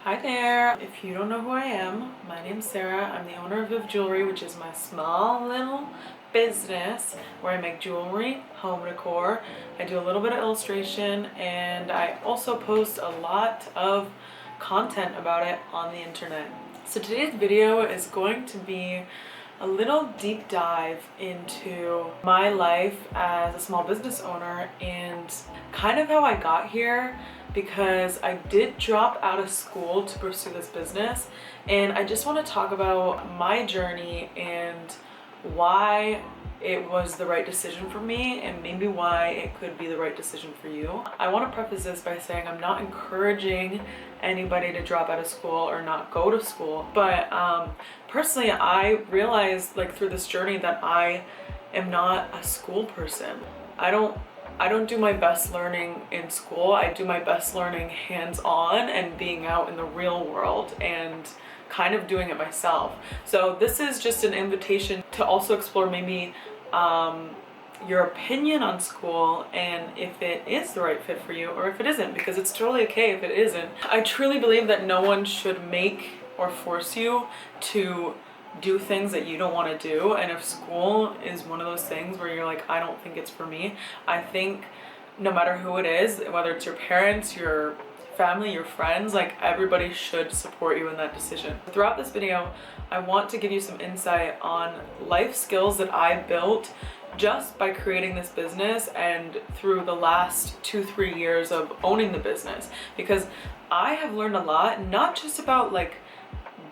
Hi there! If you don't know who I am, my name's Sarah. I'm the owner of Viv Jewelry, which is my small little business where I make jewelry, home decor. I do a little bit of illustration, and I also post a lot of content about it on the internet. So today's video is going to be a little deep dive into my life as a small business owner and kind of how I got here, because I did drop out of school to pursue this business, and I just want to talk about my journey and why it was the right decision for me and maybe why it could be the right decision for you. I want to preface this by saying I'm not encouraging anybody to drop out of school or not go to school, but personally I realized through this journey that I am not a school person. I don't do my best learning in school. I do my best learning hands-on and being out in the real world and kind of doing it myself. So this is just an invitation to also explore maybe your opinion on school and if it is the right fit for you or if it isn't, because it's totally okay if it isn't. I truly believe that no one should make or force you to do things that you don't want to do, and if school is one of those things where you're like, I don't think it's for me, I think no matter who it is, whether it's your parents, your family, your friends, everybody should support you in that decision. Throughout this video, I want to give you some insight on life skills that I built just by creating this business and through the last 2-3 years of owning the business, because I have learned a lot, not just about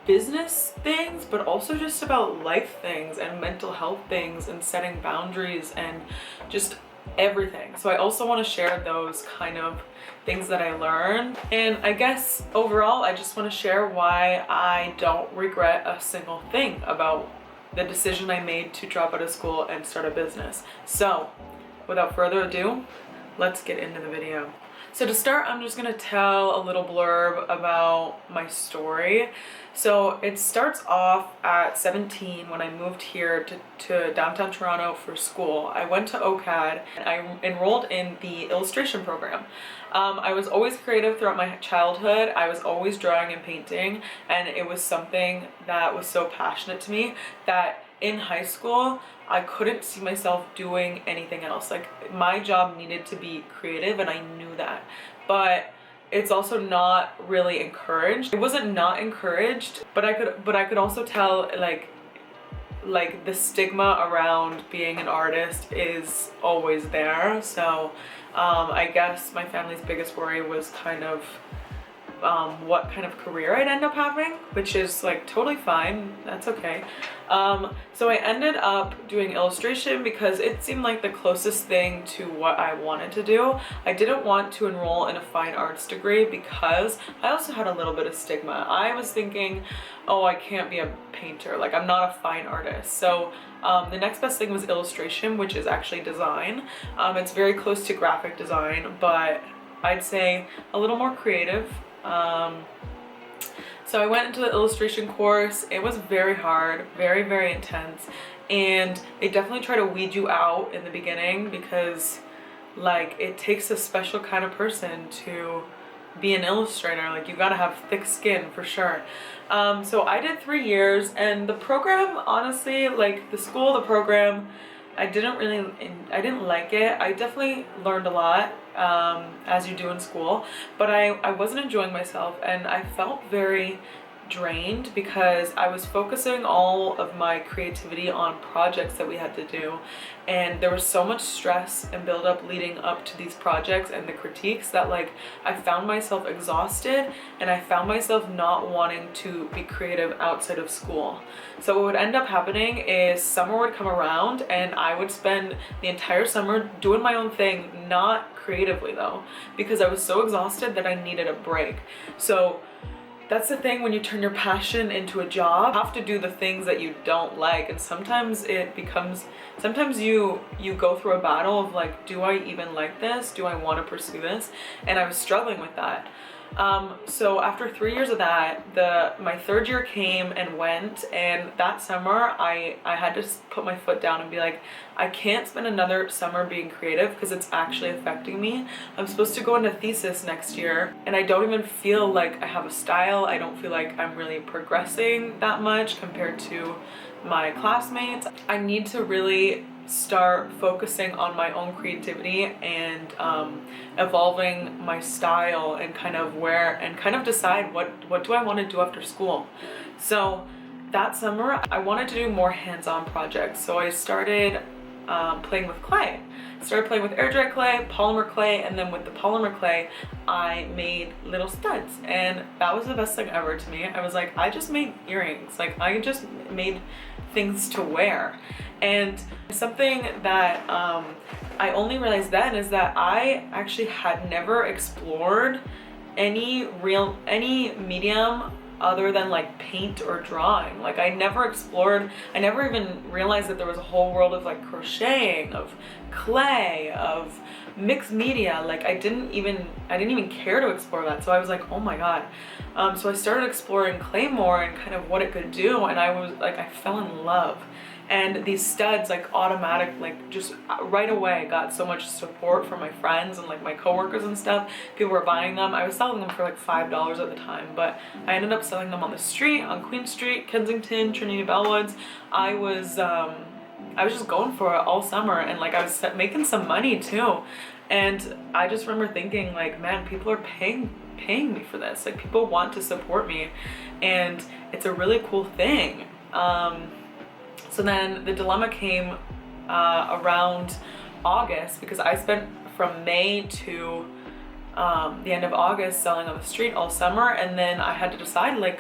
business things, but also just about life things and mental health things and setting boundaries and just everything. So I also want to share those kind of things that I learned, and I guess overall I just want to share why I don't regret a single thing about the decision I made to drop out of school and start a business. So without further ado, let's get into the video. So to start, I'm just gonna tell a little blurb about my story. So it starts off at 17 when I moved here to downtown Toronto for school. I went to OCAD and I enrolled in the illustration program. I was always creative throughout my childhood. I was always drawing and painting, and it was something that was so passionate to me that in high school, I couldn't see myself doing anything else. My job needed to be creative, and I knew that. But it's also not really encouraged. It wasn't not encouraged, but I could also tell the stigma around being an artist is always there. So I guess my family's biggest worry was kind of what kind of career I'd end up having, which is totally fine, that's okay. So I ended up doing illustration because it seemed like the closest thing to what I wanted to do. I didn't want to enroll in a fine arts degree because I also had a little bit of stigma. I was thinking, oh, I can't be a painter, I'm not a fine artist. So the next best thing was illustration, which is actually design. It's very close to graphic design, but I'd say a little more creative. So I went into the illustration course. It was very hard, very, very intense, and they definitely try to weed you out in the beginning because it takes a special kind of person to be an illustrator. You gotta have thick skin for sure. So I did 3 years, and the program, honestly, the school, the program, I didn't like it. I definitely learned a lot, as you do in school, but I wasn't enjoying myself, and I felt very drained because I was focusing all of my creativity on projects that we had to do, and there was so much stress and build up leading up to these projects and the critiques that I found myself exhausted, and I found myself not wanting to be creative outside of school. So what would end up happening is summer would come around and I would spend the entire summer doing my own thing, not creatively though, because I was so exhausted that I needed a break. So that's the thing when you turn your passion into a job. You have to do the things that you don't like, and sometimes you go through a battle of do I even like this? Do I want to pursue this? And I was struggling with that. So after 3 years of that, my third year came and went, and that summer I had to put my foot down and be like, I can't spend another summer being creative because it's actually affecting me. I'm supposed to go into thesis next year, and I don't even feel like I have a style. I don't feel like I'm really progressing that much compared to my classmates. I need to really start focusing on my own creativity and evolving my style and kind of decide what do I want to do after school. So that summer I wanted to do more hands-on projects, so I started playing with clay. Started playing with air dry clay, polymer clay, and then with the polymer clay I made little studs, and that was the best thing ever to me. I was like, I just made earrings, like I just made things to wear. And something that I only realized then is that I actually had never explored any medium other than like paint or drawing. Like I never even realized that there was a whole world of like crocheting, of clay, of mixed media. Like I didn't even care to explore that. So I was like, oh my god. So I started exploring clay more and kind of what it could do, and I fell in love. And these studs, like automatic, like just right away got so much support from my friends and like my coworkers and stuff. People were buying them. I was selling them for like $5 at the time, but I ended up selling them on the street, on Queen Street, Kensington, Trinity Bellwoods. I was just going for it all summer, and like I was making some money too. And I just remember thinking like, man, people are paying me for this. Like people want to support me, and it's a really cool thing. So then the dilemma came around August, because I spent from May to the end of August selling on the street all summer, and then I had to decide, like,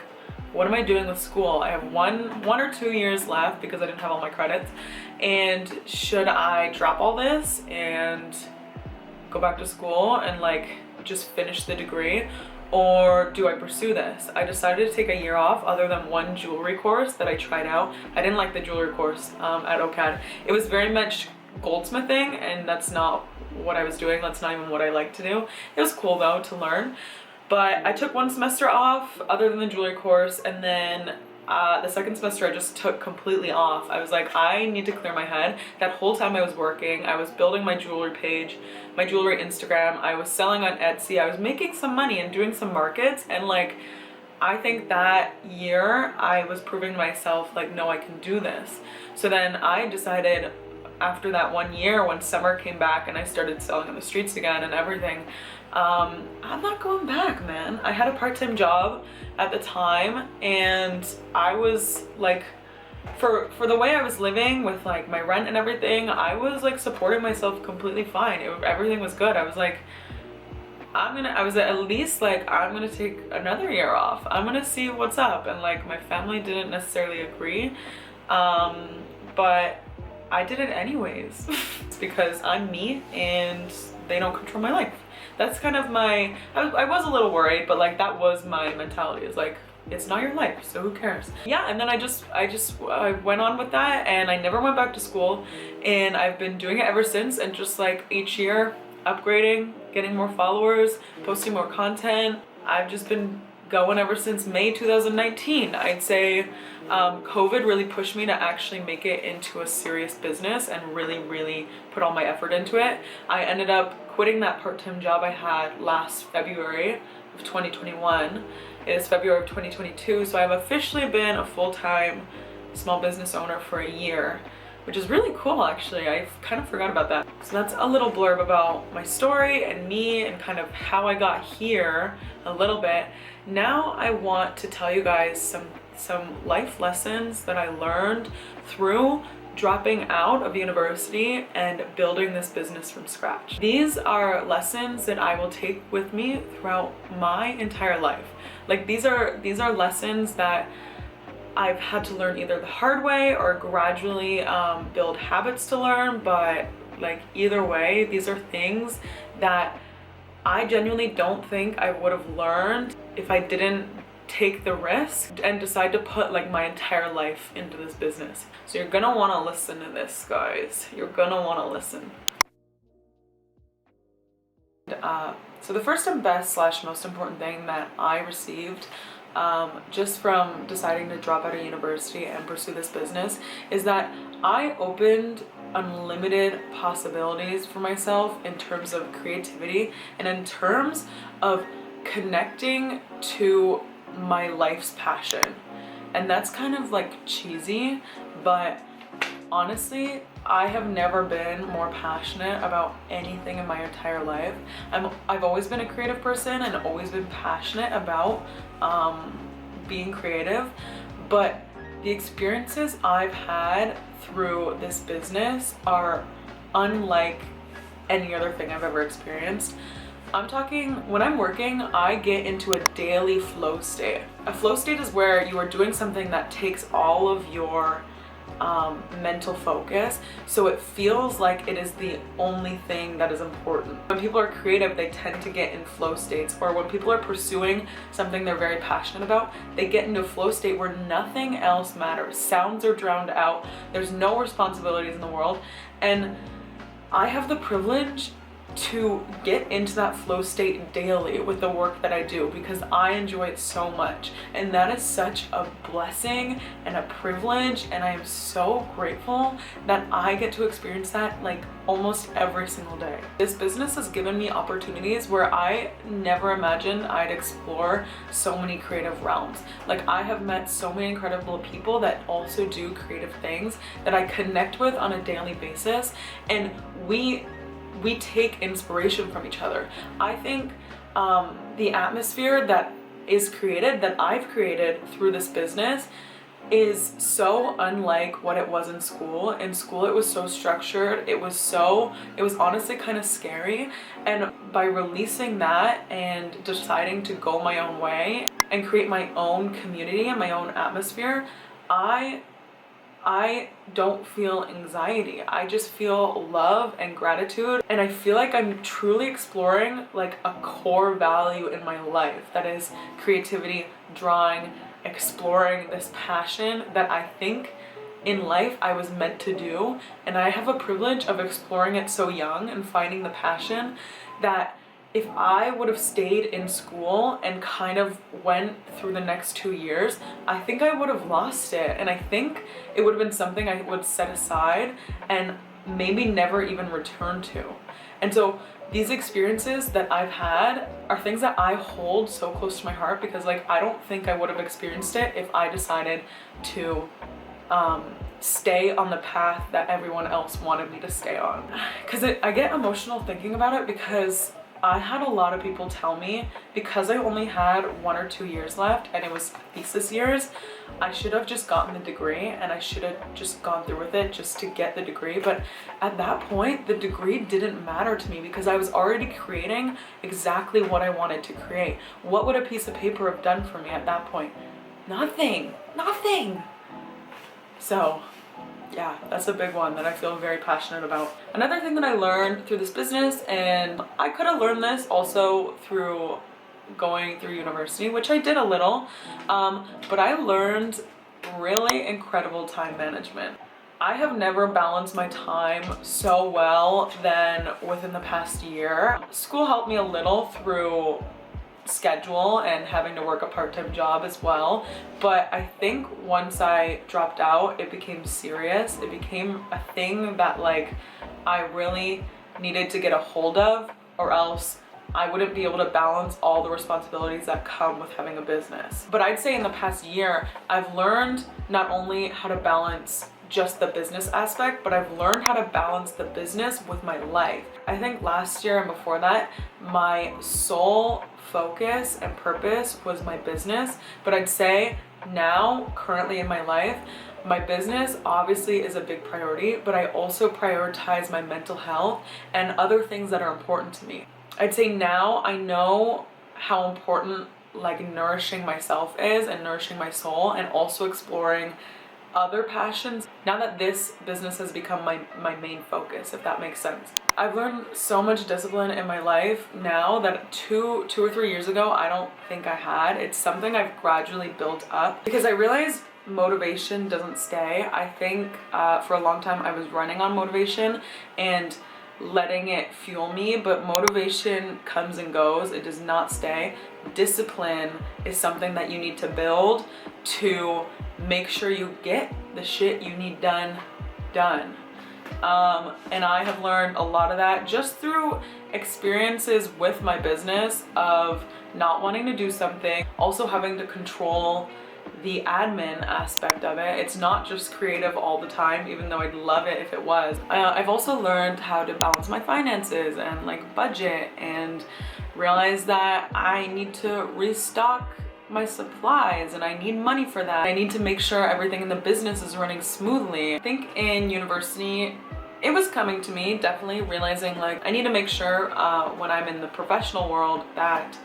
what am I doing with school? I have one or 2 years left because I didn't have all my credits, and should I drop all this and go back to school and like just finish the degree, or do I pursue this? I decided to take a year off, other than one jewelry course that I tried out. I didn't like the jewelry course at OCAD. It was very much goldsmithing, and that's not what I was doing. That's not even what I like to do. It was cool though to learn. But I took one semester off other than the jewelry course, and then the second semester I just took completely off. I was like, I need to clear my head. That whole time I was working, I was building my jewelry page, my jewelry Instagram, I was selling on Etsy, I was making some money and doing some markets, and like, I think that year I was proving to myself like, no, I can do this. So then I decided, after that 1 year, when summer came back and I started selling on the streets again and everything, I'm not going back, man. I had a part-time job at the time, and I was like, for the way I was living with like my rent and everything, I was like supporting myself completely fine. Everything was good. I was like, I was at least like, I'm gonna take another year off. I'm gonna see what's up. And like, my family didn't necessarily agree, but I did it anyways. It's because I'm me and they don't control my life. That's kind of my, I was a little worried, but like that was my mentality. It's like, it's not your life, so who cares? Yeah, and then I went on with that, and I never went back to school, and I've been doing it ever since, and just like each year upgrading, getting more followers, posting more content. I've just been going ever since May 2019. I'd say COVID really pushed me to actually make it into a serious business and really put all my effort into it. I ended up quitting that part-time job I had last February of 2021. It is February of 2022, so I've officially been a full-time small business owner for a year, which is really cool actually. I kind of forgot about that. So that's a little blurb about my story and me and kind of how I got here a little bit. Now I want to tell you guys some life lessons that I learned through dropping out of university and building this business from scratch. These are lessons that I will take with me throughout my entire life. Like these are lessons that I've had to learn either the hard way or gradually build habits to learn, but like either way, these are things that I genuinely don't think I would have learned if I didn't take the risk and decide to put like my entire life into this business. So you're gonna want to listen to this, guys. You're gonna want to listen. So the first and best slash most important thing that I received just from deciding to drop out of university and pursue this business is that I opened unlimited possibilities for myself in terms of creativity and in terms of connecting to my life's passion. And that's kind of like cheesy, but honestly, I have never been more passionate about anything in my entire life. I've always been a creative person and always been passionate about being creative, but the experiences I've had through this business are unlike any other thing I've ever experienced. I'm talking, when I'm working, I get into a daily flow state. A flow state is where you are doing something that takes all of your mental focus, so it feels like it is the only thing that is important. When people are creative, they tend to get in flow states, or when people are pursuing something they're very passionate about, they get into a flow state where nothing else matters. Sounds are drowned out, there's no responsibilities in the world, and I have the privilege to get into that flow state daily with the work that I do because I enjoy it so much, and that is such a blessing and a privilege, and I am so grateful that I get to experience that like almost every single day. This business has given me opportunities where I never imagined I'd explore so many creative realms. Like, I have met so many incredible people that also do creative things that I connect with on a daily basis, and we take inspiration from each other. I think the atmosphere that is created, that I've created through this business, is so unlike what it was in school. In school, it was so structured. It was honestly kind of scary. And by releasing that and deciding to go my own way and create my own community and my own atmosphere, I don't feel anxiety. I just feel love and gratitude, and I feel like I'm truly exploring like a core value in my life, that is creativity, drawing, exploring this passion that I think in life I was meant to do. And I have a privilege of exploring it so young and finding the passion that if I would have stayed in school and kind of went through the next 2 years, I think I would have lost it. And I think it would have been something I would set aside and maybe never even return to. And so these experiences that I've had are things that I hold so close to my heart, because like, I don't think I would have experienced it if I decided to stay on the path that everyone else wanted me to stay on. Because I get emotional thinking about it, because I had a lot of people tell me, because I only had 1 or 2 years left and it was thesis years, I should have just gotten the degree and I should have just gone through with it just to get the degree. But at that point, the degree didn't matter to me because I was already creating exactly what I wanted to create. What would a piece of paper have done for me at that point? Nothing. So yeah, that's a big one that I feel very passionate about. Another thing that I learned through this business, and I could have learned this also through going through university, which I did a little, but I learned really incredible time management. I have never balanced my time so well than within the past year. School helped me a little through schedule and having to work a part-time job as well, but I think once I dropped out, it became serious. It became a thing that like I really needed to get a hold of, or else I wouldn't be able to balance all the responsibilities that come with having a business. But I'd say in the past year, I've learned not only how to balance just the business aspect, but I've learned how to balance the business with my life. I think last year and before that, my sole focus and purpose was my business, but I'd say now, currently in my life, my business obviously is a big priority, but I also prioritize my mental health and other things that are important to me. I'd say now I know how important like nourishing myself is and nourishing my soul, and also exploring other passions now that this business has become my main focus, if that makes sense. I've learned so much discipline in my life now that two or 3 years ago I don't think I had. It's something I've gradually built up because I realized motivation doesn't stay. I think for a long time I was running on motivation, and letting it fuel me, but motivation comes and goes. It does not stay. Discipline is something that you need to build to make sure you get the shit you need done. And I have learned a lot of that just through experiences with my business of not wanting to do something, also having to control the admin aspect of it. It's not just creative all the time, even though I'd love it if it was. I've also learned how to balance my finances and like budget, and realize that I need to restock my supplies and I need money for that. I need to make sure everything in the business is running smoothly. I think in university, it was coming to me, definitely realizing like I need to make sure when I'm in the professional world that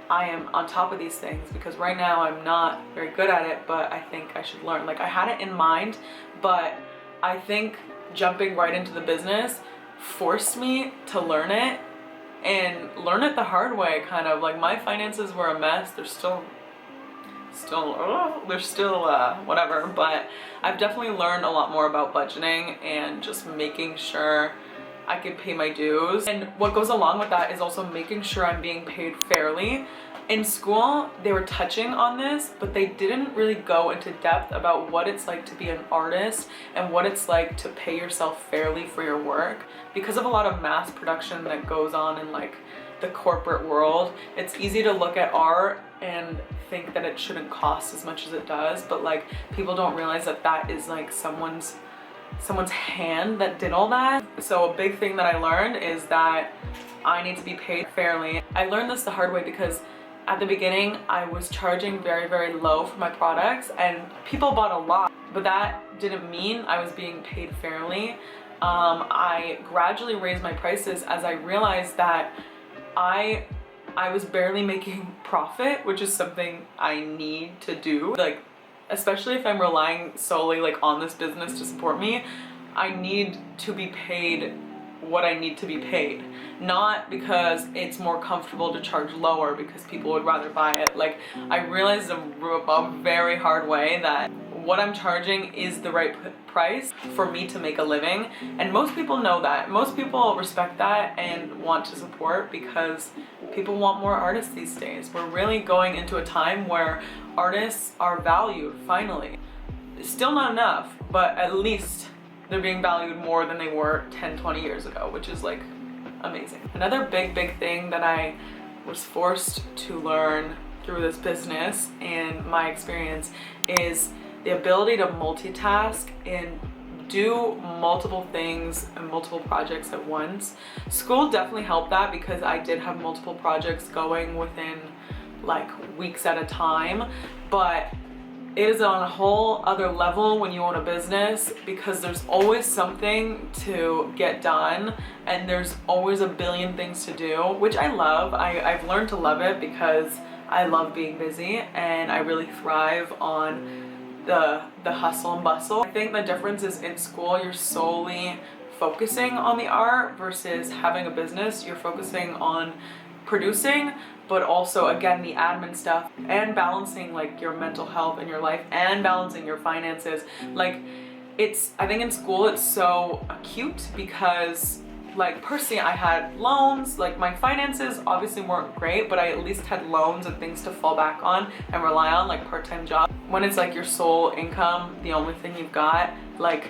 I am on top of these things, because right now I'm not very good at it, but I think I should learn. Like I had it in mind, but I think jumping right into the business forced me to learn it, and learn it the hard way, kind of. Like my finances were a mess. They're still whatever, but I've definitely learned a lot more about budgeting and just making sure I can pay my dues. And what goes along with that is also making sure I'm being paid fairly. In school, they were touching on this, but they didn't really go into depth about what it's like to be an artist and what it's like to pay yourself fairly for your work. Because of a lot of mass production that goes on in like the corporate world, it's easy to look at art and think that it shouldn't cost as much as it does, but like people don't realize that that is like someone's hand that did all that. So a big thing that I learned is that I need to be paid fairly. I learned this the hard way because at the beginning I was charging very, very low for my products and people bought a lot, but that didn't mean I was being paid fairly. I gradually raised my prices as I realized that I was barely making profit, which is something I need to do. Like, especially if I'm relying solely like on this business to support me, I need to be paid what I need to be paid. Not because it's more comfortable to charge lower because people would rather buy it. Like, I realized a very hard way that what I'm charging is the right price for me to make a living. And most people know that. Most people respect that and want to support because people want more artists these days. We're really going into a time where artists are valued, finally. Still not enough, but at least they're being valued more than they were 10, 20 years ago, which is like amazing. Another big thing that I was forced to learn through this business and my experience is the ability to multitask and do multiple things and multiple projects at once. School definitely helped that because I did have multiple projects going within like weeks at a time, but it is on a whole other level when you own a business because there's always something to get done and there's always a billion things to do, which I love. I've learned to love it because I love being busy and I really thrive on the hustle and bustle. I think the difference is in school you're solely focusing on the art versus having a business. You're focusing on producing, but also again the admin stuff and balancing like your mental health in your life and balancing your finances. Like I think in school it's so acute because like personally I had loans. Like my finances obviously weren't great, but I at least had loans and things to fall back on and rely on, like part-time jobs. When it's like your sole income, the only thing you've got, like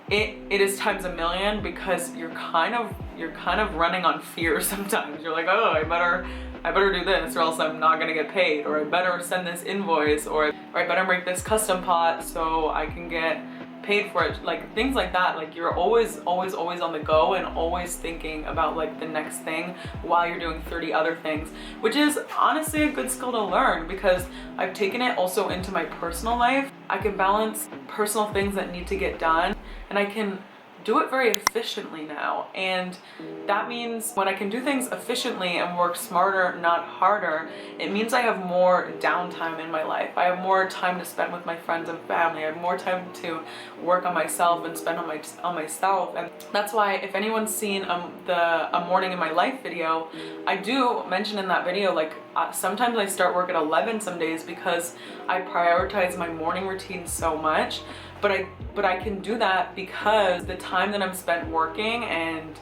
it is times a million because you're kind of running on fear sometimes. You're like, oh, I better do this or else I'm not gonna get paid, or I better send this invoice, or I better make this custom pot so I can get paid for it. Like things like that. Like you're always on the go and always thinking about like the next thing while you're doing 30 other things, which is honestly a good skill to learn because I've taken it also into my personal life. I can balance personal things that need to get done and I can do it very efficiently now. And that means when I can do things efficiently and work smarter, not harder, it means I have more downtime in my life. I have more time to spend with my friends and family. I have more time to work on myself and spend on myself. And that's why if anyone's seen a morning in my life video, I do mention in that video like sometimes I start work at 11 some days because I prioritize my morning routine so much. But I can do that because the time that I'm spent working and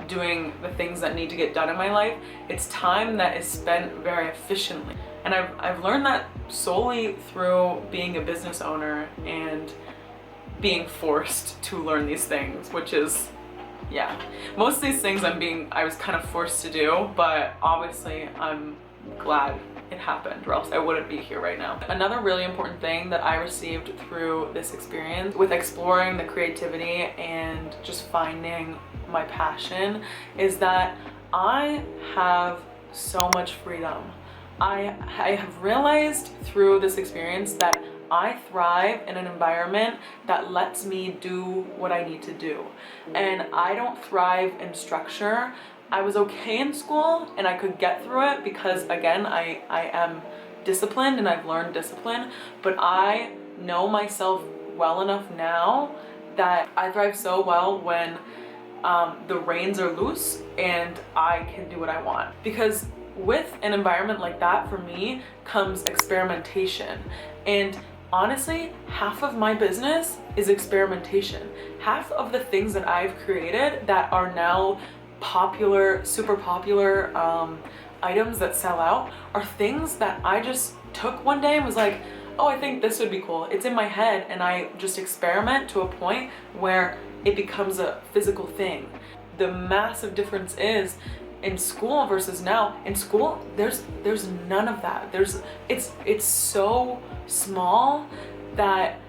doing the things that need to get done in my life. It's time that is spent very efficiently. And I've learned that solely through being a business owner and being forced to learn these things, which is, yeah. Most of these things I was kind of forced to do, but obviously I'm glad it happened, or else I wouldn't be here right now. Another really important thing that I received through this experience with exploring the creativity and just finding my passion is that I have so much freedom. I have realized through this experience that I thrive in an environment that lets me do what I need to do. And I don't thrive in structure. I was okay in school and I could get through it because, again, I am disciplined and I've learned discipline, but I know myself well enough now that I thrive so well when the reins are loose and I can do what I want. Because with an environment like that, for me, comes experimentation. And honestly, half of my business is experimentation. Half of the things that I've created that are now popular, super popular items that sell out are things that I just took one day and was like, oh, I think this would be cool. It's in my head, and I just experiment to a point where it becomes a physical thing. The massive difference is in school versus now. In school, there's none of that. It's so small that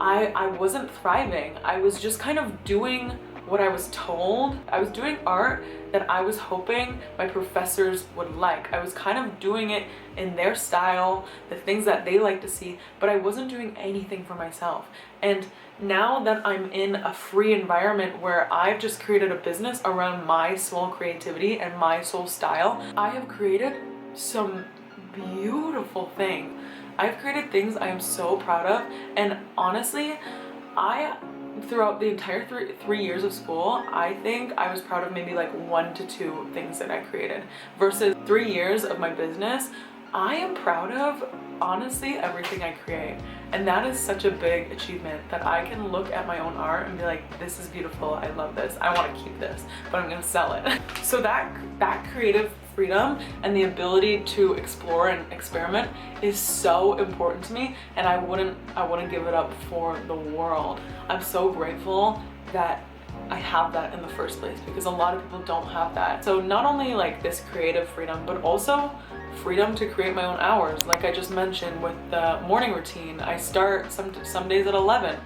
I wasn't thriving. I was just kind of doing what I was told. I was doing art that I was hoping my professors would like. I was kind of doing it in their style, the things that they like to see, but I wasn't doing anything for myself. And now that I'm in a free environment where I've just created a business around my sole creativity and my sole style, I have created some beautiful things. I've created things I am so proud of, and honestly, throughout the entire three years of school, I think I was proud of maybe like 1 to 2 things that I created. Versus 3 years of my business, I am proud of, honestly, everything I create. And that is such a big achievement that I can look at my own art and be like, this is beautiful, I love this, I want to keep this, but I'm gonna sell it. So that creative freedom and the ability to explore and experiment is so important to me, and I wouldn't give it up for the world. I'm so grateful that I have that in the first place, because a lot of people don't have that. So not only like this creative freedom, but also freedom to create my own hours. Like I just mentioned with the morning routine, I start some days at 11.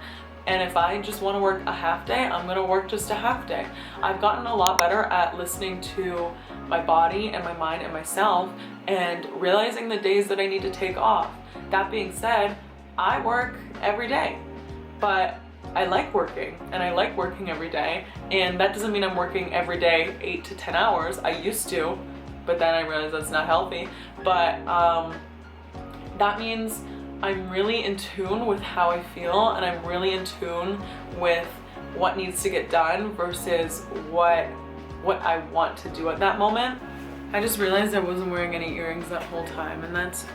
And if I just want to work a half day, I'm going to work just a half day. I've gotten a lot better at listening to my body and my mind and myself and realizing the days that I need to take off. That being said, I work every day, but I like working, and I like working every day. And that doesn't mean I'm working every day 8 to 10 hours. I used to, but then I realized that's not healthy. But that means I'm really in tune with how I feel, and I'm really in tune with what needs to get done versus what I want to do at that moment. I just realized I wasn't wearing any earrings that whole time, and that's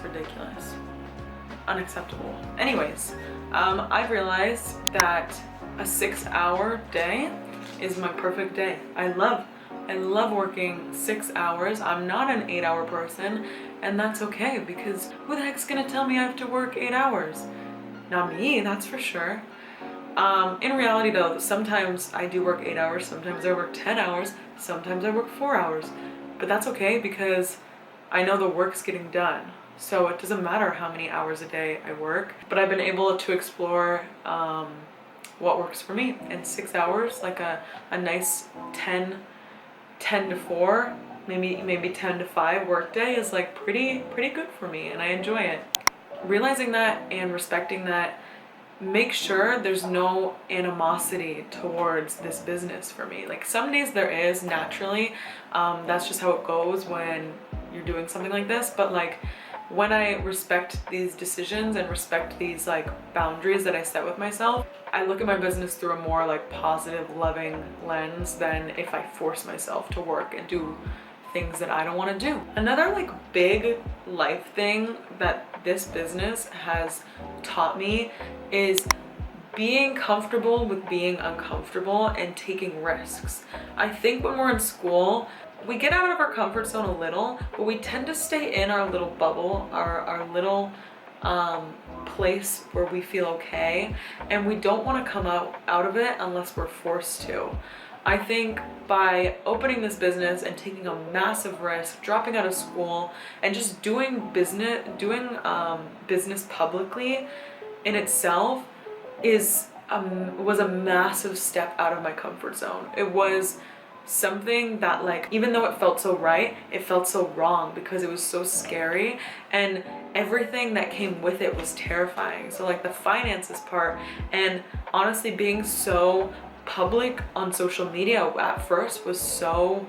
ridiculous. Unacceptable. Anyways, I've realized that a 6-hour day is my perfect day. I love working 6 hours. I'm not an 8-hour person, and that's okay, because who the heck's gonna tell me I have to work 8 hours? Not me, that's for sure. In reality though, sometimes I do work 8 hours, sometimes I work 10 hours, sometimes I work 4 hours, but that's okay because I know the work's getting done. So it doesn't matter how many hours a day I work, but I've been able to explore what works for me. And 6 hours, like a nice 10 to 4, maybe 10 to 5 work day is like pretty good for me, and I enjoy it. Realizing that and respecting that, make sure there's no animosity towards this business for me. Like some days there is, naturally, that's just how it goes when you're doing something like this, but like when I respect these decisions and respect these like boundaries that I set with myself, I look at my business through a more like positive, loving lens than if I force myself to work and do things that I don't want to do. Another like big life thing that this business has taught me is being comfortable with being uncomfortable and taking risks. I think when we're in school, we get out of our comfort zone a little, but we tend to stay in our little bubble, our little place where we feel okay, and we don't want to come out of it unless we're forced to. I think by opening this business and taking a massive risk, dropping out of school, and just doing business publicly in itself was a massive step out of my comfort zone. It was something that, like, even though it felt so right, it felt so wrong because it was so scary, and everything that came with it was terrifying. So like the finances part, and honestly being so public on social media at first was so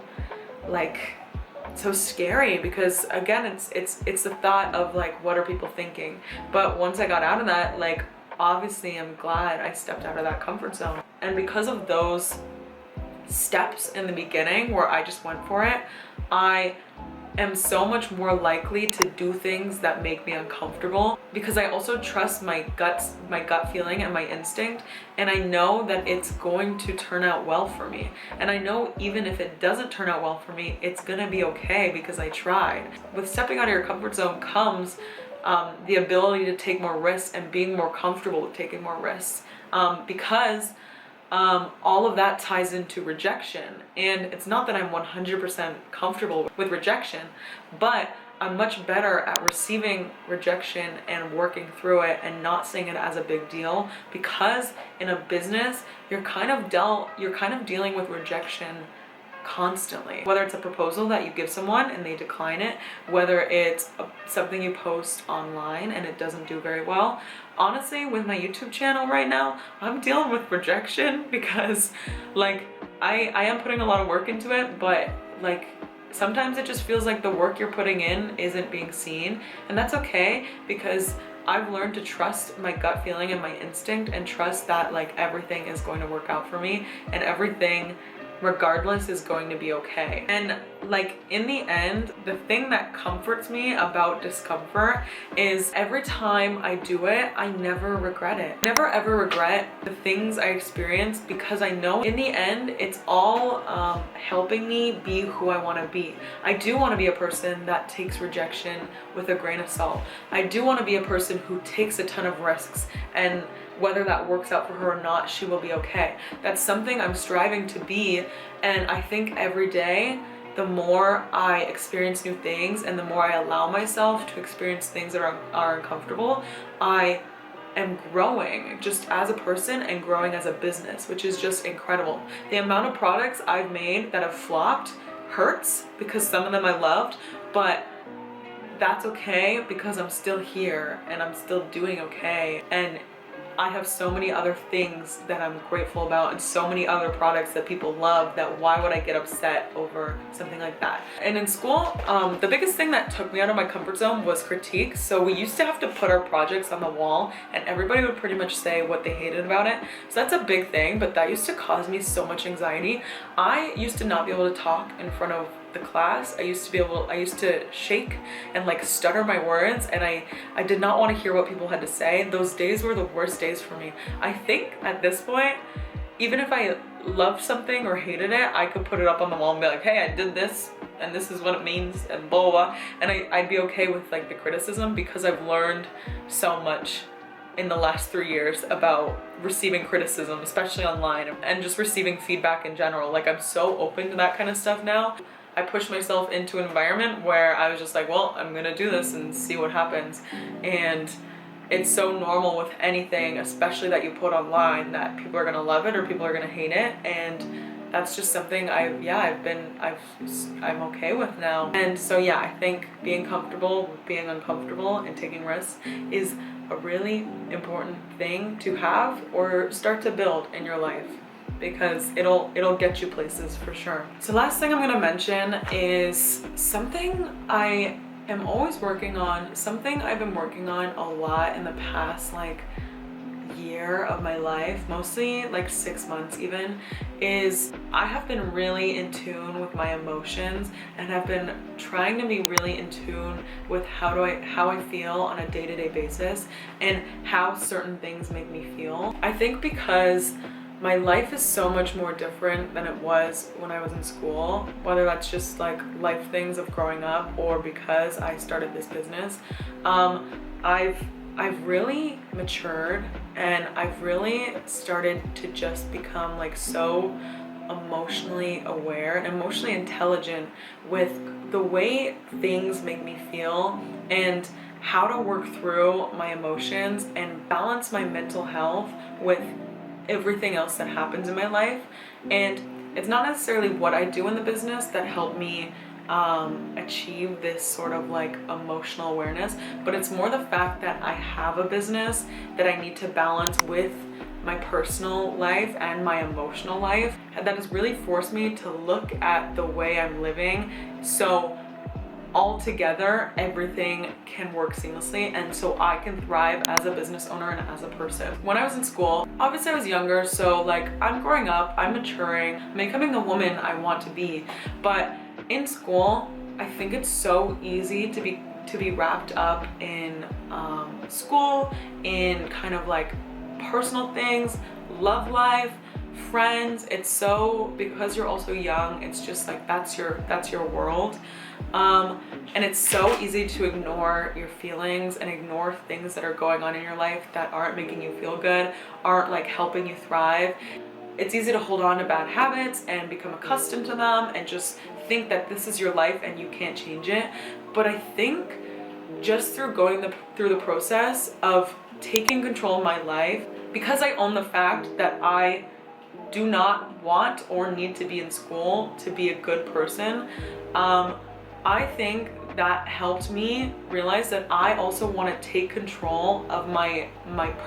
scary, because again, it's the thought of like, what are people thinking? But once I got out of that, like, obviously I'm glad I stepped out of that comfort zone. And because of those steps in the beginning where I just went for it, I am so much more likely to do things that make me uncomfortable, because I also trust my gut feeling and my instinct, and I know that it's going to turn out well for me. And I know even if it doesn't turn out well for me, it's gonna be okay because I tried. With stepping out of your comfort zone comes the ability to take more risks and being more comfortable with taking more risks, because all of that ties into rejection. And it's not that I'm 100% comfortable with rejection, but I'm much better at receiving rejection and working through it and not seeing it as a big deal, because in a business, you're kind of dealing with rejection constantly. Whether it's a proposal that you give someone and they decline it, whether it's something you post online and it doesn't do very well. Honestly, with my YouTube channel right now, I'm dealing with rejection because like I am putting a lot of work into it, but like sometimes it just feels like the work you're putting in isn't being seen, and that's okay, because I've learned to trust my gut feeling and my instinct, and trust that like everything is going to work out for me, and everything regardless is going to be okay. And like in the end, the thing that comforts me about discomfort is every time I do it, I never regret it. Never ever regret the things I experience, because I know in the end it's all helping me be who I want to be. I do want to be a person that takes rejection with a grain of salt. I do want to be a person who takes a ton of risks, and whether that works out for her or not, she will be okay. That's something I'm striving to be, and I think every day, the more I experience new things and the more I allow myself to experience things that are uncomfortable, I am growing just as a person and growing as a business, which is just incredible. The amount of products I've made that have flopped hurts, because some of them I loved, but that's okay because I'm still here and I'm still doing okay. And I have so many other things that I'm grateful about, and so many other products that people love, that why would I get upset over something like that? And in school, the biggest thing that took me out of my comfort zone was critique. So we used to have to put our projects on the wall, and everybody would pretty much say what they hated about it. So that's a big thing, but that used to cause me so much anxiety. I used to not be able to talk in front of the class. I used to shake and like stutter my words, and I did not want to hear what people had to say. Those days were the worst days for me. I think at this point, even if I loved something or hated it, I could put it up on the wall and be like, hey, I did this and this is what it means, and blah, blah, blah. And I'd be okay with like the criticism, because I've learned so much in the last 3 years about receiving criticism, especially online, and just receiving feedback in general. Like, I'm so open to that kind of stuff now. I pushed myself into an environment where I was just like, well, I'm gonna do this and see what happens. And it's so normal with anything, especially that you put online, that people are gonna love it or people are gonna hate it. And that's just something I'm okay with now. And so yeah, I think being comfortable with being uncomfortable and taking risks is a really important thing to have or start to build in your life, because it'll get you places for sure. So last thing I'm gonna mention is something I am always working on, something I've been working on a lot in the past like year of my life, mostly like 6 months even, is I have been really in tune with my emotions and have been trying to be really in tune with how I feel on a day-to-day basis and how certain things make me feel. I think because my life is so much more different than it was when I was in school, whether that's just like life things of growing up or because I started this business. I've really matured and I've really started to just become like so emotionally aware and emotionally intelligent with the way things make me feel and how to work through my emotions and balance my mental health with everything else that happens in my life. And it's not necessarily what I do in the business that helped me achieve this sort of like emotional awareness, but it's more the fact that I have a business that I need to balance with my personal life and my emotional life, and that has really forced me to look at the way I'm living so all together everything can work seamlessly and so I can thrive as a business owner and as a person. When I was in school, obviously I was younger, so like I'm growing up, I'm maturing, I'm becoming the woman I want to be. But in school, I think it's so easy to be wrapped up in school, in kind of like personal things, love life, friends. It's so, because you're also young, it's just like that's your world. And it's so easy to ignore your feelings and ignore things that are going on in your life that aren't making you feel good, aren't like helping you thrive. It's easy to hold on to bad habits and become accustomed to them and just think that this is your life and you can't change it. But I think just through going through the process of taking control of my life, because I own the fact that I do not want or need to be in school to be a good person, I think that helped me realize that I also want to take control of my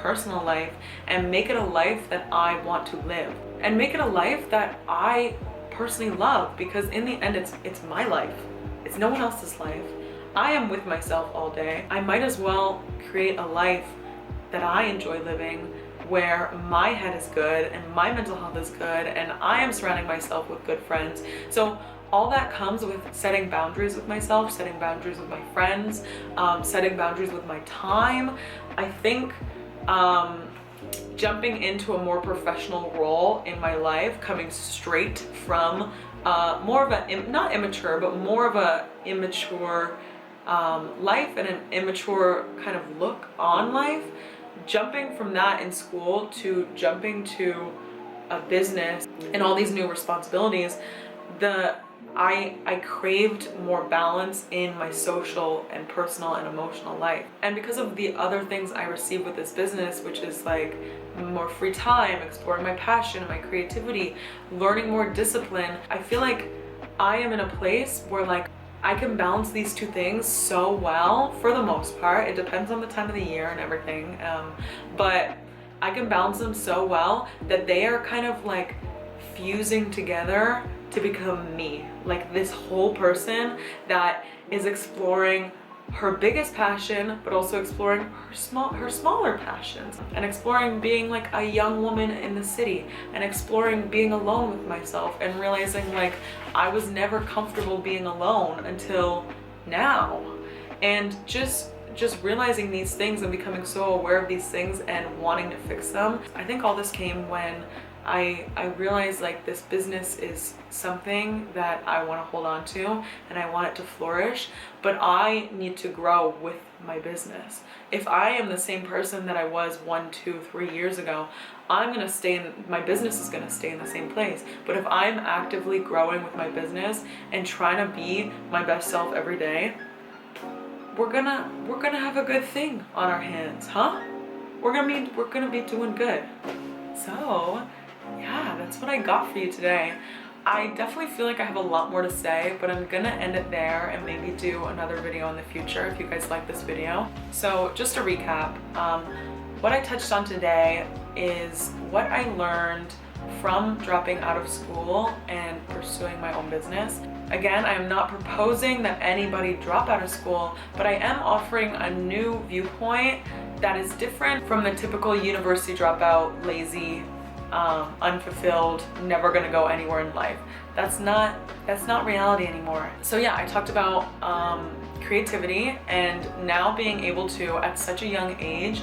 personal life and make it a life that I want to live and make it a life that I personally love, because in the end it's my life. It's no one else's life. I am with myself all day. I might as well create a life that I enjoy living, where my head is good and my mental health is good and I am surrounding myself with good friends. So all that comes with setting boundaries with myself, setting boundaries with my friends, setting boundaries with my time. I think jumping into a more professional role in my life, coming straight from more of a, not immature, but more of a immature life and an immature kind of look on life, jumping from that in school to jumping to a business and all these new responsibilities, I craved more balance in my social and personal and emotional life. And because of the other things I received with this business, which is like more free time, exploring my passion and my creativity, learning more discipline, I feel like I am in a place where like I can balance these two things so well for the most part. It depends on the time of the year and everything, but I can balance them so well that they are kind of like fusing together to become me, like this whole person that is exploring her biggest passion, but also exploring her smaller passions, and exploring being like a young woman in the city, and exploring being alone with myself, and realizing like I was never comfortable being alone until now, and just realizing these things and becoming so aware of these things and wanting to fix them. I think all this came when I realized like this business is something that I want to hold on to and I want it to flourish, but I need to grow with my business. If I am the same person that I was 1, 2, 3 years ago, I'm gonna stay in, my business is gonna stay in the same place. But if I'm actively growing with my business and trying to be my best self every day, we're gonna have a good thing on our hands, huh? We're gonna be doing good. So yeah, that's what I got for you today. I definitely feel like I have a lot more to say, but I'm gonna end it there and maybe do another video in the future if you guys like this video. So just to recap, what I touched on today is what I learned from dropping out of school and pursuing my own business. Again, I am not proposing that anybody drop out of school, but I am offering a new viewpoint that is different from the typical university dropout, lazy, unfulfilled, never gonna go anywhere in life. That's not reality anymore. So yeah, I talked about creativity and now being able to, at such a young age,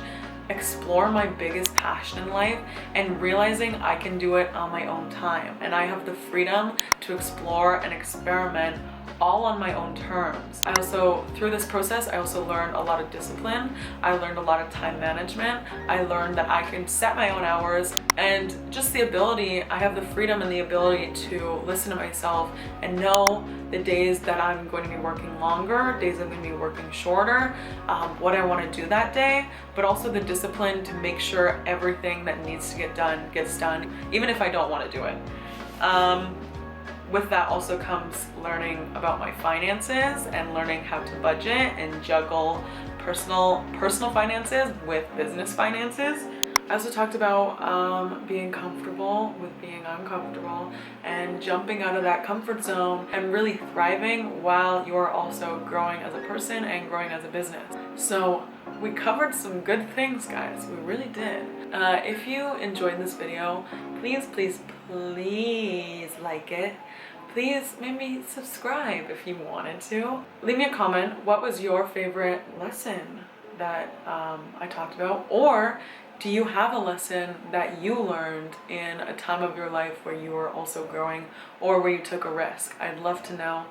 explore my biggest passion in life and realizing I can do it on my own time. And I have the freedom to explore and experiment all on my own terms. I also, through this process, I also learned a lot of discipline. I learned a lot of time management. I learned that I can set my own hours, and just the ability, I have the freedom and the ability to listen to myself and know the days that I'm going to be working longer, days I'm going to be working shorter, what I want to do that day, but also the discipline to make sure everything that needs to get done gets done, even if I don't want to do it. With that also comes learning about my finances and learning how to budget and juggle personal finances with business finances. I also talked about being comfortable with being uncomfortable and jumping out of that comfort zone and really thriving while you're also growing as a person and growing as a business. So we covered some good things, guys. We really did. If you enjoyed this video, please like it. Please maybe subscribe if you wanted to. Leave me a comment. What was your favorite lesson that I talked about? Or do you have a lesson that you learned in a time of your life where you were also growing or where you took a risk? I'd love to know.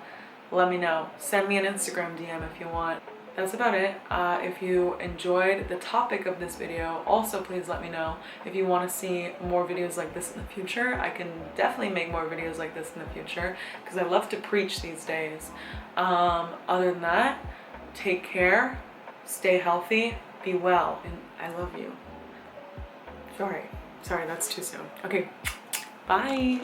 Let me know. Send me an Instagram DM if you want. That's about it. If you enjoyed the topic of this video, also please let me know. If you want to see more videos like this in the future, I can definitely make more videos like this in the future because I love to preach these days. Other than that, take care, stay healthy, be well, and I love you. Sorry, that's too soon. Okay, bye.